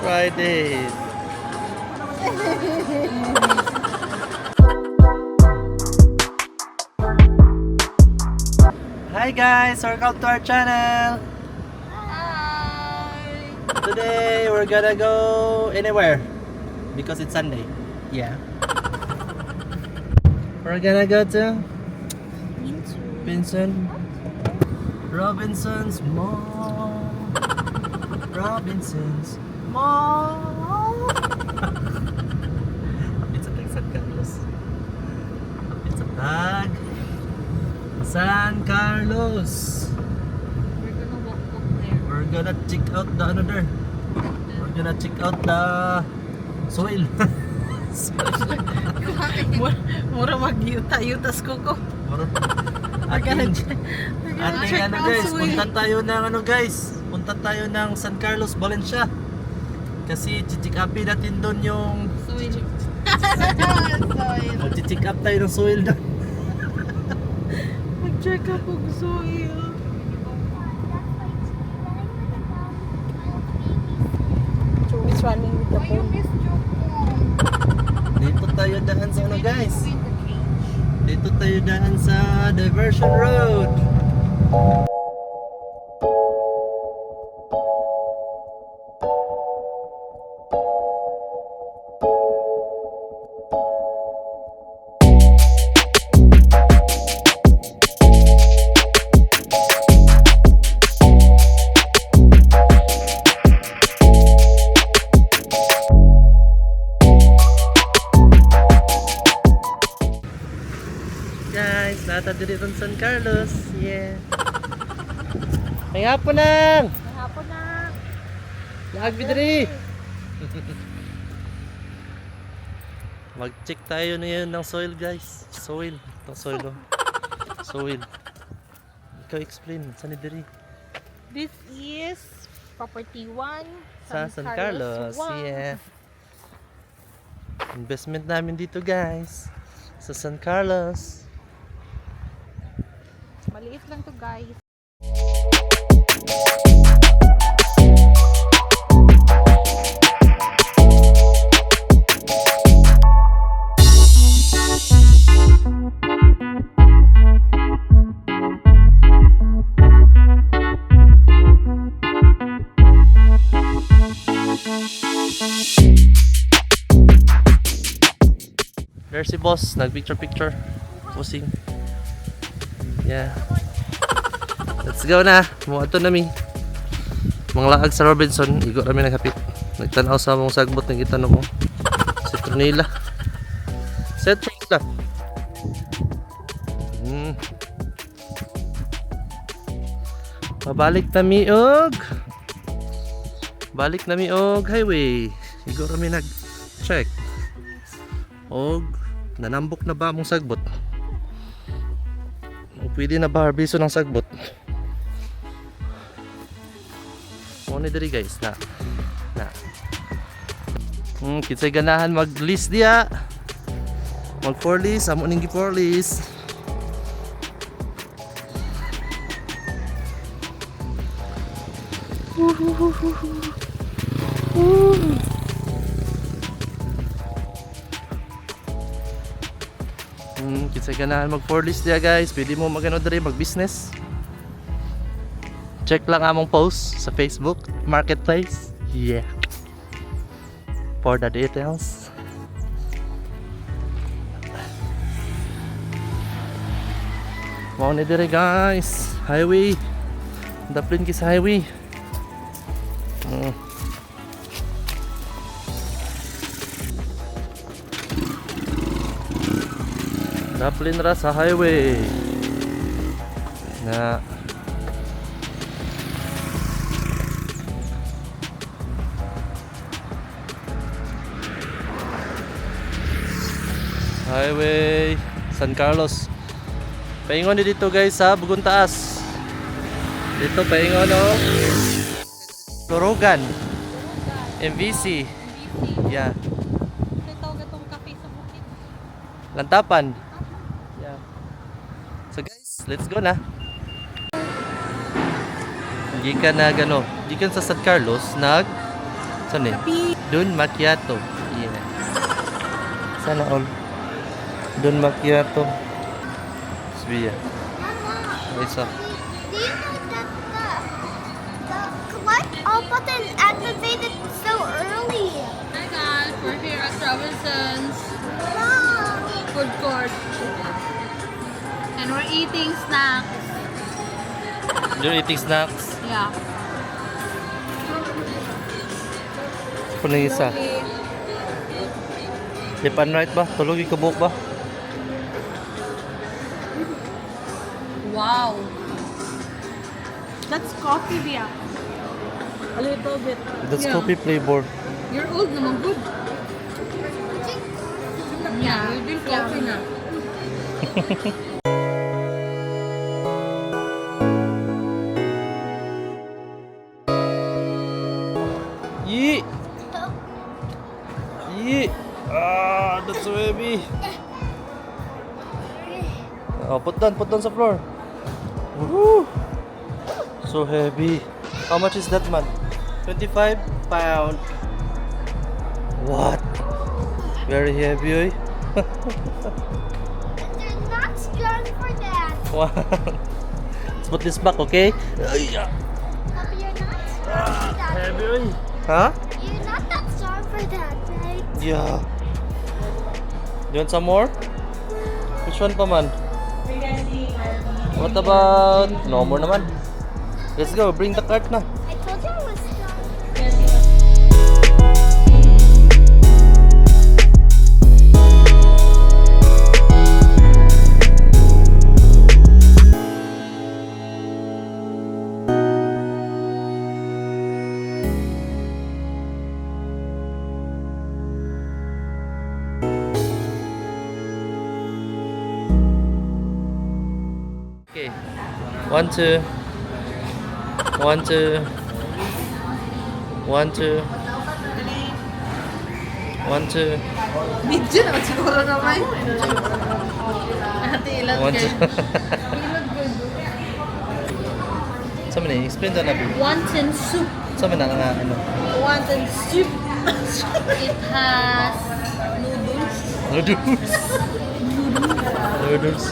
Fridays. Hi guys, welcome to our channel. Hi! Today we're gonna go anywhere because it's Sunday. Yeah. We're gonna go to Vincent Robinson's Mall. Robinson's Mall. It's a San Carlos. It's a tag. San Carlos. We're gonna walk there. We're gonna check out the ano there. We're gonna check out the soil. Mura mag-yuta-yutas ko ko. Ating check ano out guys, soil. punta tayo ng ano guys. Punta tayo ng San Carlos, Valencia. Kasi chichik upin natin doon yung Soil. mag-check up tayo ng soil doon. Mag-check up og soil. Joe is running with the phone. Dito tayo daan sa ano guys. Dito tayo daan sa Diversion Road. Guys, nata diri ron San Carlos. Yeah. May hapon nang. Hapon na. Lagi diri. Mag-check tayo na yun ng soil guys. Soil. Itong soil oh. Soil. Ikaw explain. Saan ni diri? This is property 1 Sa San Carlos. 1. Yeah. Investment namin dito guys. Sa San Carlos. Maliit lang to guys. There's si boss, nag-picture. Posing. Yeah. Let's go na. Muato na mi. Mga laag sa Robinson, igo kami naghapit. Nagtanaw sa mong sagbot ng itanong mo. Si Tronila. Set Tronila. Pabalik na mi og. Balik na mi og highway. Igo kami nag-check. Og nanambok na ba mong sagbot? O pwede na ba harbiso ng sagbot? Mo ni diri guys na. Kinsay ganahan mag-list diya. Mag 4 list, amo ning gi 4 list. Kinsay ganahan mag 4 list diya guys, pwede mo magano diri mag-business. Check lang among post sa Facebook Marketplace. Yeah. For the details. Mau ni dire guys, highway. Daplin ki sa highway. Daplin ra sa highway. Na Highway San Carlos. Paingon ni dito guys sa Bugon Taas. Dito paingon oh. Turugan. MVC. Yeah. Ito gatong cafe sa bukid. Lantapan. Yeah. So guys, let's go na. Gikan na gano, gikan sa San Carlos Saan eh? Dun Macchiato. Yeah. Sana all. Dun Macchiato. Svia. Isa. Do you know that the collect all button activated so early? Hi guys, we're here at Robinson's Mom! food court. And we're eating snacks. You're eating snacks. Yeah. Kung isa. Left and right ba? Tulog yung kabuk ba? Wow. That's coffee, Bia. A little bit. That's Yeah. coffee flavor. You're old naman, good. Yeah, we drink coffee na. Yee! Yee! Ah, that's so heavy. Oh, put down sa floor. Woohoo! So heavy. How much is that, man? 25 pound. What? Very heavy, oy. They're not strong for that. Wow. Let's put this back, okay? Ay, ah. Papa, you're not strong for that. Heavy, oy. Huh? You're not that strong for that, right? Yeah. You want some more? Which one pa man? What about... No more naman. Let's go, bring the cart na. I told you I was strong. Okay. 1, 2. 1, 2. 1, 2. 1, 2. Medyo naman siguro naman. Ate, ilan 1, 2. Saan mo na? Explain doon na. Wonton soup. Saan mo na nga ano? Wonton soup. It has noodles. Noodles. Noodles.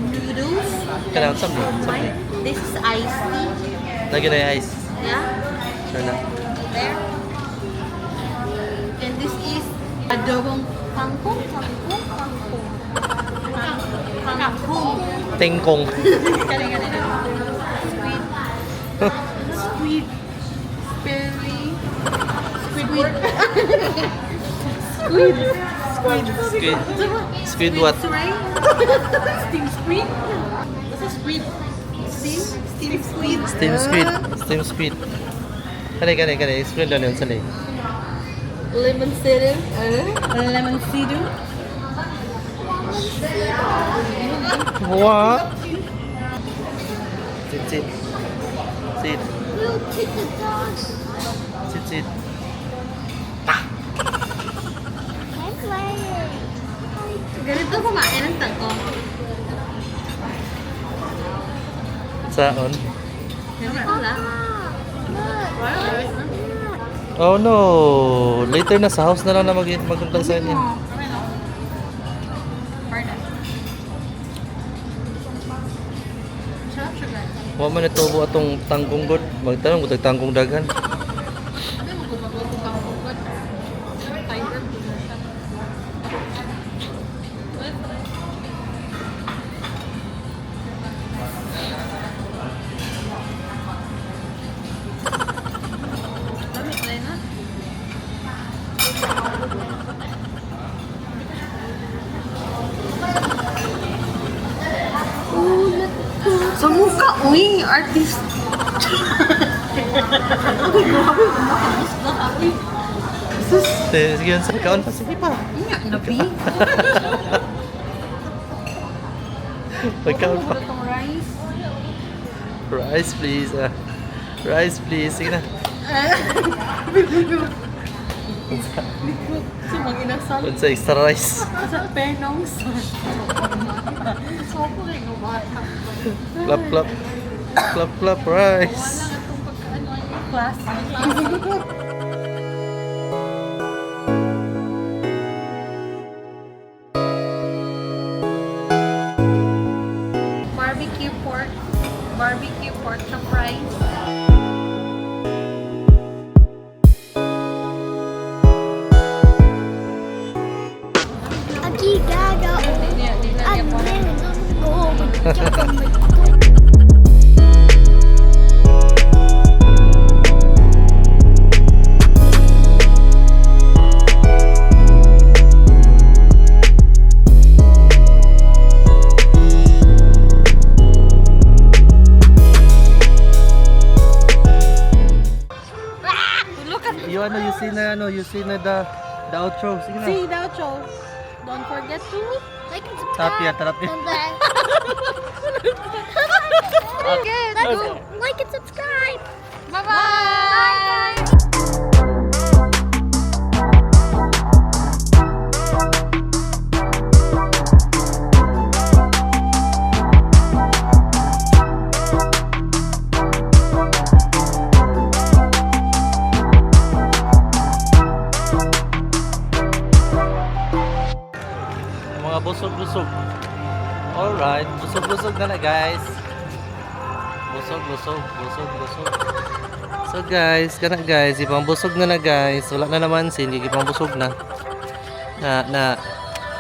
Noodles. Kailangan saan mo? Saan mo? This is iced tea. Lagyan na yung ice. Yeah. Sure na. There. And this is adobong kangkong. Kangkong. Tengkong. Galing. Squid. Berry. Squid. Squid. Squid what? Right? Steam squid. What's a squid? Steam squid. Steam squid. Steam squid. Kani. Explain doon yun. Sali. Lemon syrup. Lemon syrup. What? Sit. Sit. We'll take the dog. Sit. I'm playing. Ganito kumain ng tagong. Saan? Ganito lang. Look. Oh no! Later na sa house na lang na magundang sa inyo. Sarap siya guys. Huwag man ito buo atong tangkong god. Magtanong kung tangkong daghan. Ano yung magbabago kang bukod? Fiber po na siya. Dami, alay na. Sa mukha, uy, artist. Uy, grabe, kumakabis na kami. Sus, Sige yun sa kaon pa. Sige pa. nga, nabi. Magkaon pa. Ano itong rice? Rice please. Rice please. Sige na. Si mga inasal. What's sa extra rice? Sa penong sa. So, ko rin umata. Clap. Clap rice. Wala nga itong pagkaan. class. Barbecue pork chop fries. Aquí gaga. Di na And niya then po. go. Look at You see na the outro. Sige na. see the outro. Don't forget to Like and subscribe. Tapia. And then Okay, let's go. like and subscribe. Bye-bye. Mga busog-busog. Alright, busog-busog na guys. Busog. So guys, ibang busog na guys. Wala na naman sin, ibang busog na. Na